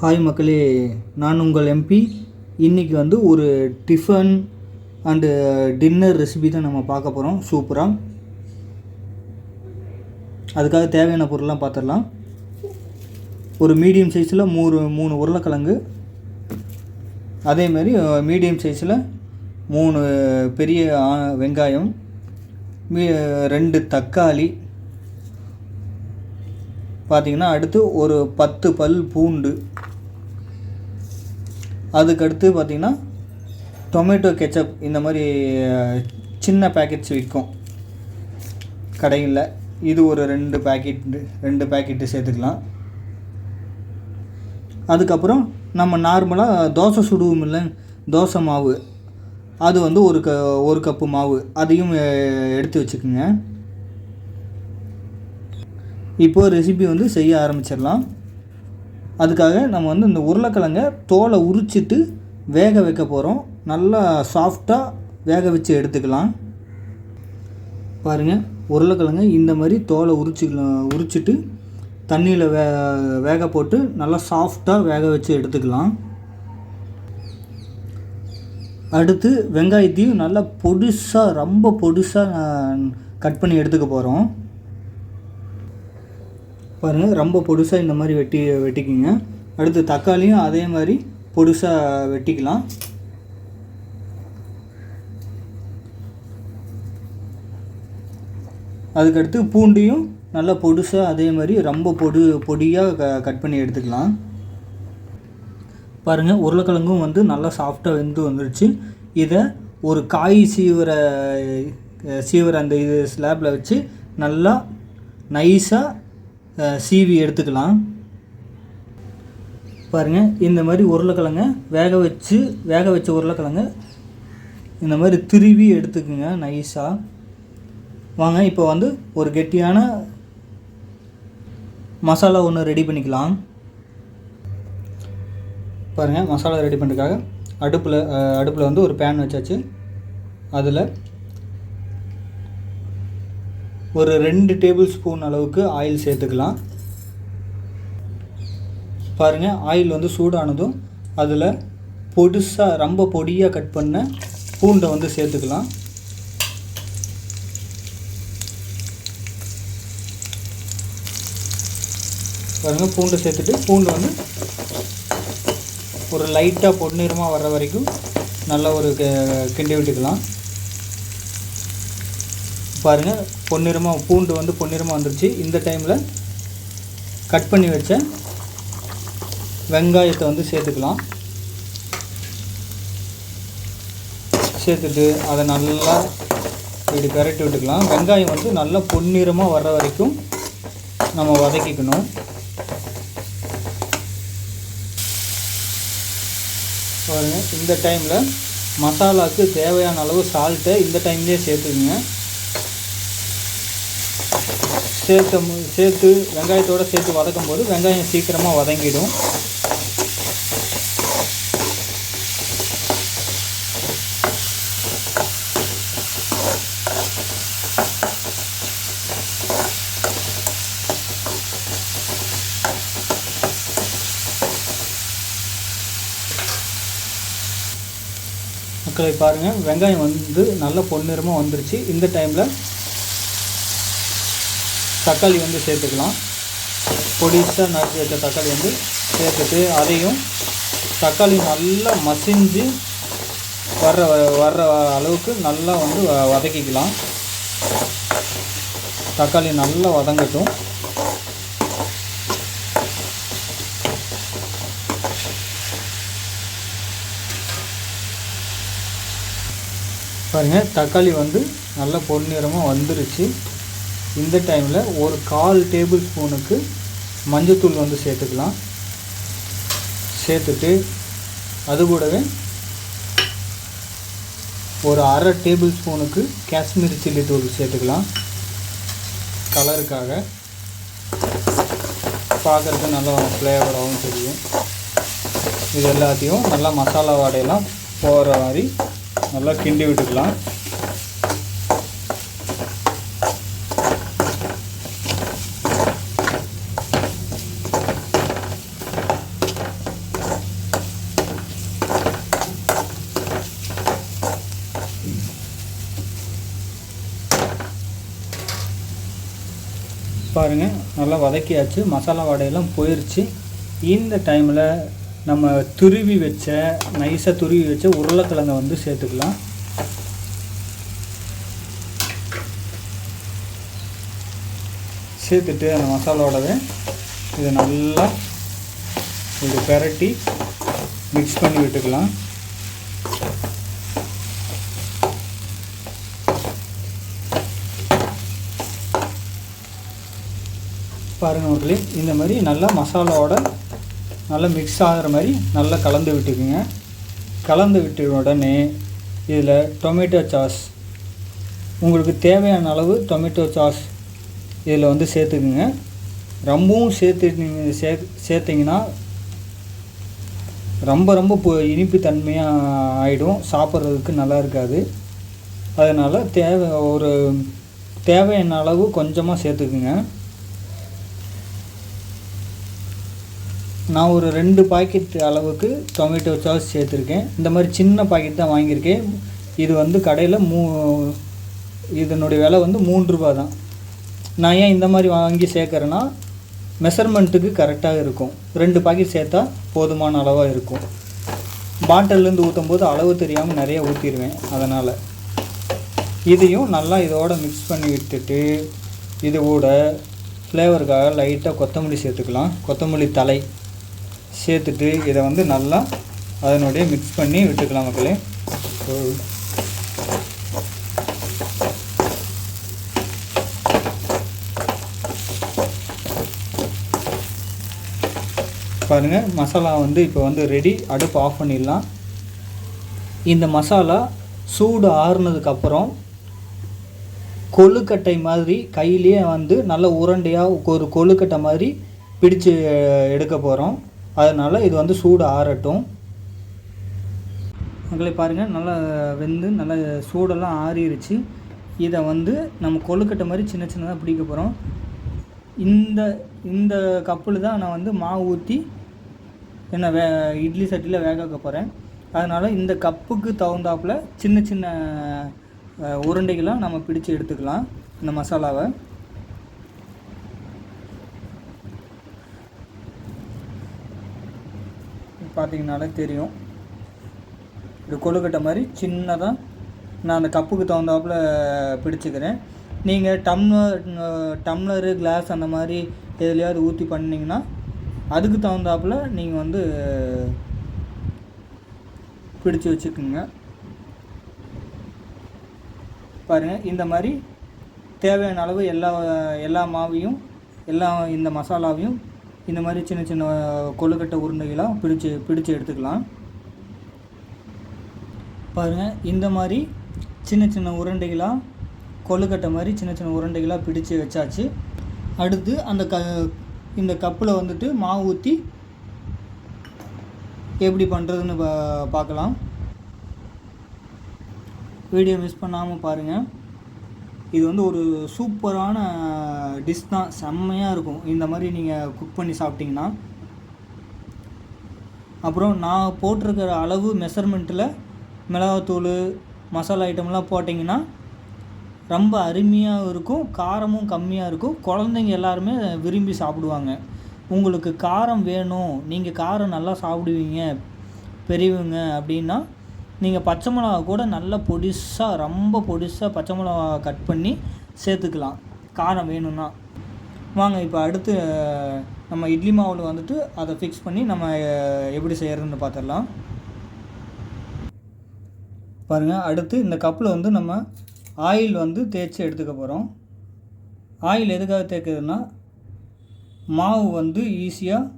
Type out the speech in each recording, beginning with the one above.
Hi மக்களே, நான் உங்கள் எம்பி. இன்றைக்கி வந்து ஒரு டிஃபன் அண்டு டின்னர் ரெசிபி தான் நம்ம பார்க்க போகிறோம். சூப்பராக. அதுக்காக தேவையான பொருள்லாம் பார்த்துடலாம். ஒரு மீடியம் சைஸில் மூணு உருளைக்கிழங்கு, அதேமாதிரி மீடியம் சைஸில் 3 பெரிய வெங்காயம், 2 தக்காளி பார்த்திங்கன்னா, அடுத்து ஒரு 10 பல் பூண்டு, அதுக்கடுத்து பார்த்திங்கன்னா டொமேட்டோ கெச்சப். இந்த மாதிரி சின்ன பேக்கெட்ஸ் விற்கும் கடையில். இது ஒரு 2 பேக்கெட்டு சேர்த்துக்கலாம். அதுக்கப்புறம் நம்ம நார்மலாக தோசை சுடுவோம் இல்லை, தோசை மாவு, அது வந்து ஒரு கப்பு மாவு, அதையும் எடுத்து வச்சுக்கோங்க. இப்போது ரெசிபி வந்து செய்ய ஆரம்பிச்சிடலாம். அதுக்காக நம்ம வந்து இந்த உருளைக்கிழங்கை தோலை உரிச்சிட்டு வேக வைக்க போகிறோம். நல்லா சாஃப்டாக வேக வச்சு எடுத்துக்கலாம். பாருங்கள், உருளைக்கிழங்கை இந்த மாதிரி தோலை உரிச்சிட்டு தண்ணியில் வேக போட்டு நல்லா சாஃப்டாக வேக வச்சு எடுத்துக்கலாம். அடுத்து வெங்காயத்தையும் நல்லா பொடிசாக, ரொம்ப பொடிசாக கட் பண்ணி எடுத்துக்க போகிறோம். பாருங்கள், ரொம்ப பொடிசாக இந்த மாதிரி வெட்டிக்கிங்க. அடுத்து தக்காளியும் அதே மாதிரி பொடிசாக வெட்டிக்கலாம். அதுக்கடுத்து பூண்டையும் நல்லா பொடிசாக அதே மாதிரி ரொம்ப பொடியாக கட் பண்ணி எடுத்துக்கலாம். பாருங்கள், உருளைக்கிழங்கும் வந்து நல்லா சாஃப்டாக வந்துருச்சு. இதை ஒரு காய் சீவர அந்த இது ஸ்லாப்பில் வச்சு நல்லா நைஸாக சீவி எடுத்துக்கலாம். பாருங்கள், இந்த மாதிரி உருளைக்கிழங்க வேக வச்ச உருளைக்கிழங்க இந்த மாதிரி திருவி எடுத்துக்குங்க நைஸாக. வாங்க, இப்போ வந்து ஒரு கெட்டியான மசாலா ஒன்று ரெடி பண்ணிக்கலாம். பாருங்கள், மசாலா ரெடி பண்ணுறதுக்காக அடுப்பில் வந்து ஒரு பேன் வச்சாச்சு. அதில் ஒரு 2 டேபிள் ஸ்பூன் அளவுக்கு ஆயில் சேர்த்துக்கலாம். பாருங்கள், ஆயில் வந்து சூடானதும் அதில் ரொம்ப பொடியாக கட் பண்ண பூண்டை வந்து சேர்த்துக்கலாம். பாருங்கள், பூண்டை சேர்த்துட்டு பூண்டு வந்து ஒரு லைட்டாக பொன்னிறமாக வர்ற வரைக்கும் நல்லா ஒரு கிண்டி விட்டுக்கலாம். பாருங்கள், பூண்டு வந்து பொன்னிறமாக வந்துருச்சு. இந்த டைமில் கட் பண்ணி வச்ச வெங்காயத்தை வந்து சேர்த்துக்கலாம். சேர்த்துட்டு அதை நல்லா இப்படி பெரட்டி விட்டுக்கலாம். வெங்காயம் வந்து நல்லா பொன்னிறமாக வர்ற வரைக்கும் நம்ம வதக்கிக்கணும். பாருங்கள், இந்த டைமில் மசாலாவுக்கு தேவையான அளவு சால்ட்டை இந்த டைம்லேயே சேர்த்துக்குங்க. சேர்த்து வெங்காயத்தோடு சேர்த்து வதக்கும் போது வெங்காயம் சீக்கிரமாக வதங்கிடும். மக்களை பாருங்கள், வெங்காயம் வந்து நல்ல பொன்னிறமாக வந்துருச்சு. இந்த டைமில் தக்காளி வந்து சேர்த்துக்கலாம். பொடிசாக நறுக்கி வச்ச தக்காளி வந்து சேர்த்துட்டு அதையும் தக்காளி நல்லா மசிஞ்சு வர்ற அளவுக்கு நல்லா வந்து வதக்கிக்கலாம். தக்காளி நல்லா வதங்கட்டும். பாருங்கள், தக்காளி வந்து நல்லா பொன்னிறமாக வந்துருச்சு. இந்த டைமில் ஒரு 1/4 டேபிள் ஸ்பூனுக்கு மஞ்சத்தூள் வந்து சேர்த்துக்கலாம். சேர்த்துட்டு அது கூடவே ஒரு 1/2 டேபிள் ஸ்பூனுக்கு காஷ்மீரி சில்லி தூள் சேர்த்துக்கலாம். கலருக்காக, பார்க்குறதுக்கு நல்லா ஃப்ளேவராகவும் தெரியும். இது எல்லாத்தையும் நல்லா மசாலா வாடையெல்லாம் போகிற மாதிரி நல்லா கிண்டி விட்டுக்கலாம். பாருங்கள், நல்லா வதக்கியாச்சு, மசாலா வடையெல்லாம் போயிடுச்சு. இந்த டைமில் நம்ம நைஸாக துருவி வச்ச உருளைக்கிழங்கை வந்து சேர்த்துக்கலாம். சேர்த்துட்டு அந்த மசாலாவோடவே இதை நல்லா இது பெரட்டி மிக்ஸ் பண்ணி விட்டுக்கலாம். பாருங்கள் மக்களே, இந்த மாதிரி நல்லா மசாலாவோட நல்லா மிக்ஸ் ஆகிற மாதிரி நல்லா கலந்து விட்டுக்குங்க. கலந்து விட்ட உடனே இதில் டொமேட்டோ சாஸ், உங்களுக்கு தேவையான அளவு டொமேட்டோ சாஸ் இதில் வந்து சேர்த்துக்குங்க. ரொம்பவும் சேர்த்திங்கன்னா ரொம்ப இனிப்பு தன்மையாக ஆகிடும், சாப்பிட்றதுக்கு நல்லா இருக்காது. அதனால் தேவையான அளவு கொஞ்சமாக சேர்த்துக்குங்க. நான் ஒரு 2 பாக்கெட் அளவுக்கு டொமேட்டோ சாஸ் சேர்த்துருக்கேன். இந்த மாதிரி சின்ன பாக்கெட் தான் வாங்கியிருக்கேன். இது வந்து கடையில் இதனுடைய விலை வந்து 3 ரூபா தான். நான் ஏன் இந்த மாதிரி வாங்கி சேர்க்குறேன்னா, மெஷர்மெண்ட்டுக்கு கரெக்டாக இருக்கும். 2 பாக்கெட் சேர்த்தா போதுமான அளவாக இருக்கும். பாட்டிலேருந்து ஊற்றும் போது அளவு தெரியாமல் நிறைய ஊற்றிடுவேன். அதனால் இதையும் நல்லா இதோட மிக்ஸ் பண்ணி விட்டுட்டு, இது கூட ஃப்ளேவருக்காக லைட்டாக கொத்தமல்லி சேர்த்துக்கலாம். கொத்தமல்லி தழை சேர்த்துட்டு இதை வந்து நல்லா அதனுடைய மிக்ஸ் பண்ணி விட்டுக்கலாம் மக்களே. பாருங்கள், மசாலா வந்து இப்போ வந்து ரெடி. அடுப்பு ஆஃப் பண்ணிடலாம். இந்த மசாலா சூடு ஆறுனதுக்கப்புறம் கொழுக்கட்டை மாதிரி கையிலேயே வந்து நல்ல உருண்டையாக ஒரு கொழுக்கட்டை மாதிரி பிடிச்சு எடுக்க போகிறோம். அதனால் இது வந்து சூடு ஆறட்டும். மக்களே பாருங்கள், நல்லா வெந்து நல்லா சூடெல்லாம் ஆறிடுச்சு. இதை வந்து நம்ம கொழுக்கட்டை மாதிரி சின்ன சின்னதாக பிடிக்க போகிறோம். இந்த கப்பில் தான் நான் வந்து மாவு ஊற்றி இட்லி சட்டியில் வேக வைக்க போகிறேன். அதனால் இந்த கப்புக்கு தகுந்தாப்பில் சின்ன சின்ன உருண்டைகளாக நம்ம பிடிச்சு எடுத்துக்கலாம். இந்த மசாலாவை பார்த்திங்கனாலே தெரியும். இது கொழுக்கட்டை மாதிரி சின்னதாக நான் அந்த கப்புக்கு தகுந்தாப்பில் பிடிச்சிக்கிறேன். நீங்கள் டம்ளரு கிளாஸ் அந்த மாதிரி எதுலையாவது ஊற்றி பண்ணிங்கன்னா அதுக்கு தகுந்தாப்பில் நீங்கள் வந்து பிடிச்சி வச்சுக்கோங்க. பாருங்கள், இந்த மாதிரி தேவையான அளவு எல்லா மாவையும் இந்த மசாலாவையும் இந்த மாதிரி சின்ன சின்ன கொழுக்கட்டை உருண்டைகளாக பிடிச்சி எடுத்துக்கலாம். பாருங்கள், இந்த மாதிரி சின்ன சின்ன உருண்டைகளாக கொழுக்கட்டை மாதிரி சின்ன சின்ன உருண்டைகளாக பிடிச்சி வச்சாச்சு. அடுத்து இந்த கப்பில் வந்துட்டு மாவு ஊற்றி எப்படி பண்ணுறதுன்னு பார்க்கலாம். வீடியோ மிஸ் பண்ணாமல் பாருங்கள். இது வந்து ஒரு சூப்பரான டிஷ் தான், செம்மையாக இருக்கும் இந்த மாதிரி நீங்கள் குக் பண்ணி சாப்பிட்டிங்கன்னா. அப்புறம் நான் போட்டிருக்கிற அளவு மெஷர்மெண்ட்டில் மிளகாத்தூள் மசாலா ஐட்டம்லாம் போட்டிங்கன்னா ரொம்ப அருமையாக இருக்கும், காரமும் கம்மியாக இருக்கும். குழந்தைங்க எல்லாருமே விரும்பி சாப்பிடுவாங்க. உங்களுக்கு காரம் வேணும், நீங்கள் காரம் நல்லா சாப்பிடுவீங்க பெரியவங்க அப்படின்னா நீங்கள் பச்சை மிளகா கூட நல்லா ரொம்ப பொடிசாக பச்சை மிளகா கட் பண்ணி சேர்த்துக்கலாம், காரம் வேணும்னா. வாங்க இப்போ அடுத்து நம்ம இட்லி மாவில் வந்துட்டு அதை ஃபிக்ஸ் பண்ணி நம்ம எப்படி செய்கிறதுன்னு பார்த்துடலாம். பாருங்கள், அடுத்து இந்த கப்பில் வந்து நம்ம ஆயில் வந்து தேய்ச்சி எடுத்துக்க போகிறோம். ஆயில் எதுக்காக தேய்க்கிறதுனா, மாவு வந்து ஈஸியாக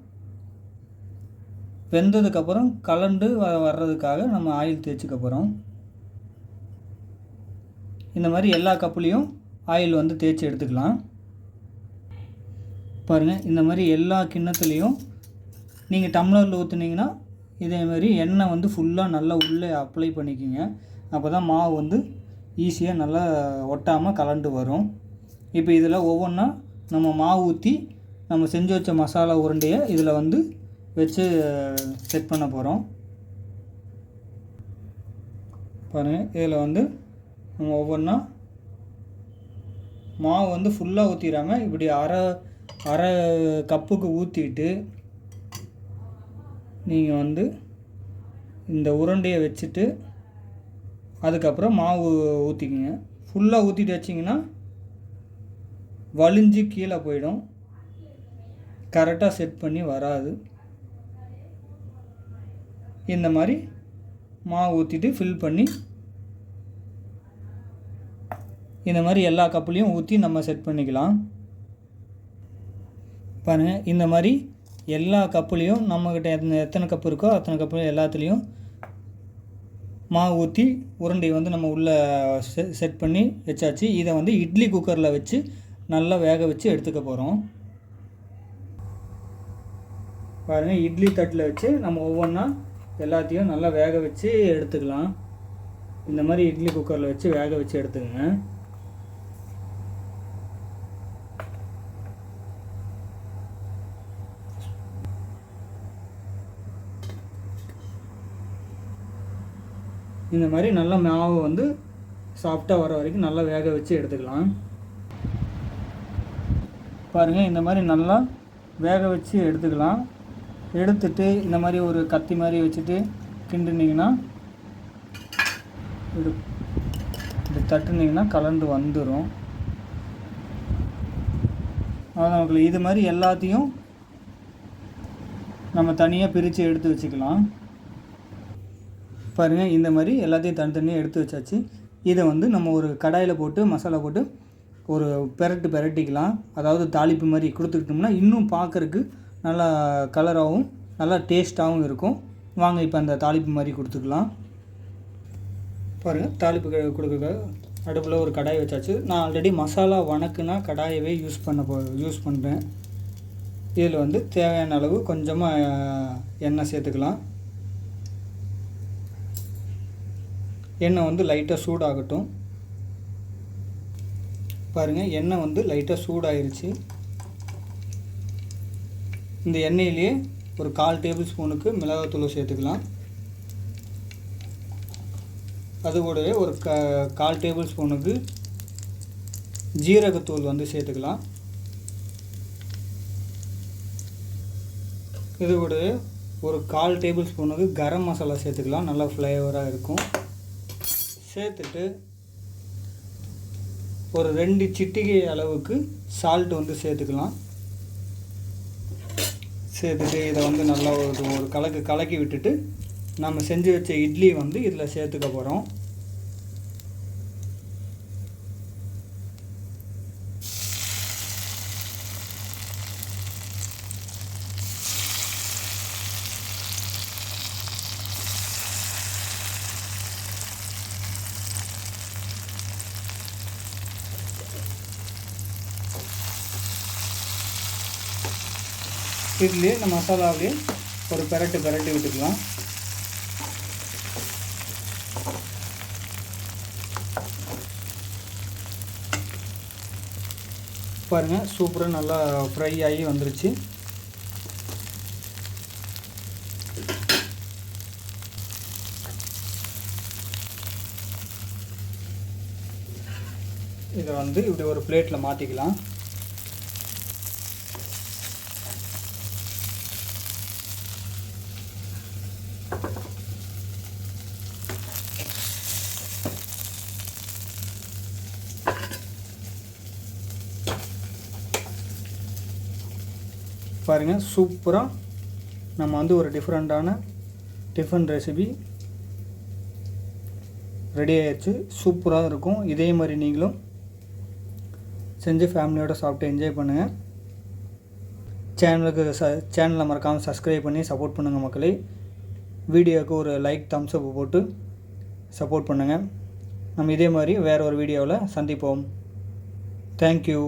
வெந்ததுக்கப்புறம் கலண்டு வர்றதுக்காக நம்ம ஆயில் தேய்ச்சிக்க போகிறோம். இந்த மாதிரி எல்லா கப்புலேயும் ஆயில் வந்து தேய்ச்சி எடுத்துக்கலாம். பாருங்கள், இந்த மாதிரி எல்லா கிண்ணத்துலேயும் நீங்கள் டம்ளரில் ஊற்றுனீங்கன்னா இதேமாதிரி எண்ணெய் வந்து ஃபுல்லாக நல்லா உள்ளே அப்ளை பண்ணிக்கோங்க. அப்போ தான் மாவு வந்து ஈஸியாக நல்லா ஒட்டாமல் கலண்டு வரும். இப்போ இதில் ஒவ்வொன்றா நம்ம மாவு ஊற்றி நம்ம செஞ்சு வச்ச மசாலா உருண்டையை இதில் வந்து வச்சு செட் பண்ண போகிறோம். பாருங்கள், இதில் வந்து நம்ம ஒவ்வொன்றா மாவு வந்து ஃபுல்லாக ஊற்றிடாமல் இப்படி அரை அரை கப்புக்கு ஊற்றிட்டு நீங்கள் வந்து இந்த உருண்டையை வச்சுட்டு அதுக்கப்புறம் மாவு ஊற்றிக்கிங்க. ஃபுல்லாக ஊற்றிட்டு வச்சிங்கன்னா வலிஞ்சு கீழே போயிடும், கரெக்டாக செட் பண்ணி வராது. இந்த மாதிரி மாவு ஊற்றிட்டு ஃபில் பண்ணி இந்த மாதிரி எல்லா கப்புலேயும் ஊற்றி நம்ம செட் பண்ணிக்கலாம். பாருங்கள், இந்த மாதிரி எல்லா கப்புலேயும் நம்மக்கிட்ட எத்தனை கப்பு இருக்கோ அத்தனை கப்பு எல்லாத்துலேயும் மாவு ஊற்றி உருண்டை வந்து நம்ம உள்ளே செட் பண்ணி வச்சாச்சு. இதை வந்து இட்லி குக்கரில் வச்சு நல்லா வேக வச்சு எடுத்துக்க போகிறோம். பாருங்கள், இட்லி தட்டில் வச்சு நம்ம ஒவ்வொன்றா எல்லாத்தையும் நல்லா வேக வச்சு எடுத்துக்கலாம். இந்த மாதிரி இட்லி குக்கரில் வச்சு வேக வச்சு எடுத்துக்கங்க. இந்த மாதிரி நல்லா மாவு வந்து சாஃப்டாக வர வரைக்கும் நல்லா வேக வச்சு எடுத்துக்கலாம். பாருங்கள், இந்த மாதிரி நல்லா வேக வச்சு எடுத்துக்கலாம். எடுத்துட்டு இந்த மாதிரி ஒரு கத்தி மாதிரி வச்சுட்டு கிண்டுனிங்கன்னா இது தட்டுனிங்கன்னா கலந்து வந்துடும். அதான் இது மாதிரி எல்லாத்தையும் நம்ம தனியாக பிரித்து எடுத்து வச்சுக்கலாம். பாருங்கள், இந்த மாதிரி எல்லாத்தையும் தனித்தனியாக எடுத்து வச்சாச்சு. இதை வந்து நம்ம ஒரு கடாயில் போட்டு மசாலா போட்டு ஒரு பெரட்டிக்கலாம். அதாவது தாளிப்பு மாதிரி கொடுத்துக்கிட்டோம்னா இன்னும் பார்க்குறக்கு நல்லா கலராகவும் நல்லா டேஸ்ட்டாகவும் இருக்கும். வாங்க இப்போ அந்த தாளிப்பு மாதிரி கொடுத்துக்கலாம். பாருங்கள், தாளிப்பு கொடுக்க அடுப்பில் ஒரு கடாய் வச்சாச்சு. நான் ஆல்ரெடி மசாலா வணக்குனா கடாயவே யூஸ் பண்ணுறேன். இதில் வந்து தேவையான அளவு கொஞ்சமாக எண்ணெய் சேர்த்துக்கலாம். எண்ணெய் வந்து லைட்டாக சூடாகட்டும். பாருங்கள், எண்ணெய் வந்து லைட்டாக சூடாயிருச்சு. இந்த எண்ணெயிலேயே ஒரு 1/4 டேபிள் ஸ்பூனுக்கு மிளகாத்தூள் சேர்த்துக்கலாம். அது கூடவே ஒரு 1/4 டேபிள் ஸ்பூனுக்கு ஜீரகத்தூள் வந்து சேர்த்துக்கலாம். இது கூடவே ஒரு 1/4 டேபிள் ஸ்பூனுக்கு கரம் மசாலா சேர்த்துக்கலாம். நல்லா ஃப்ளேவராக இருக்கும். சேர்த்துட்டு ஒரு 2 சிட்டிகை அளவுக்கு சால்ட் வந்து சேர்த்துக்கலாம். சேர்த்துட்டு இதை வந்து நல்லா ஒரு கலக்கி விட்டுட்டு நம்ம செஞ்சு வச்ச இட்லி வந்து இதில் சேர்த்துக்க போகிறோம். இதுலேயே இந்த மசாலாவிலே ஒரு பெரட்டி விட்டுக்கலாம். பாருங்கள், சூப்பராக நல்லா ஃப்ரை ஆகி வந்துருச்சு. இதை வந்து இப்படி ஒரு பிளேட்டில் மாற்றிக்கலாம். பாருங்கள், சூப்பராக நம்ம வந்து ஒரு டிஃப்ரெண்ட்டான டிஃபன் ரெசிபி ரெடி ஆயிடுச்சு. சூப்பராக இருக்கும். இதே மாதிரி நீங்களும் செஞ்சு ஃபேமிலியோடு சாப்பிட்டு என்ஜாய் பண்ணுங்கள். சேனலை மறக்காமல் சப்ஸ்கிரைப் பண்ணி சப்போர்ட் பண்ணுங்கள் மக்களே. வீடியோவுக்கு ஒரு லைக் தம்ஸ் அப் போட்டு சப்போர்ட் பண்ணுங்கள். நம்ம இதே மாதிரி வேறு ஒரு வீடியோவில் சந்திப்போம். தேங்க்யூ.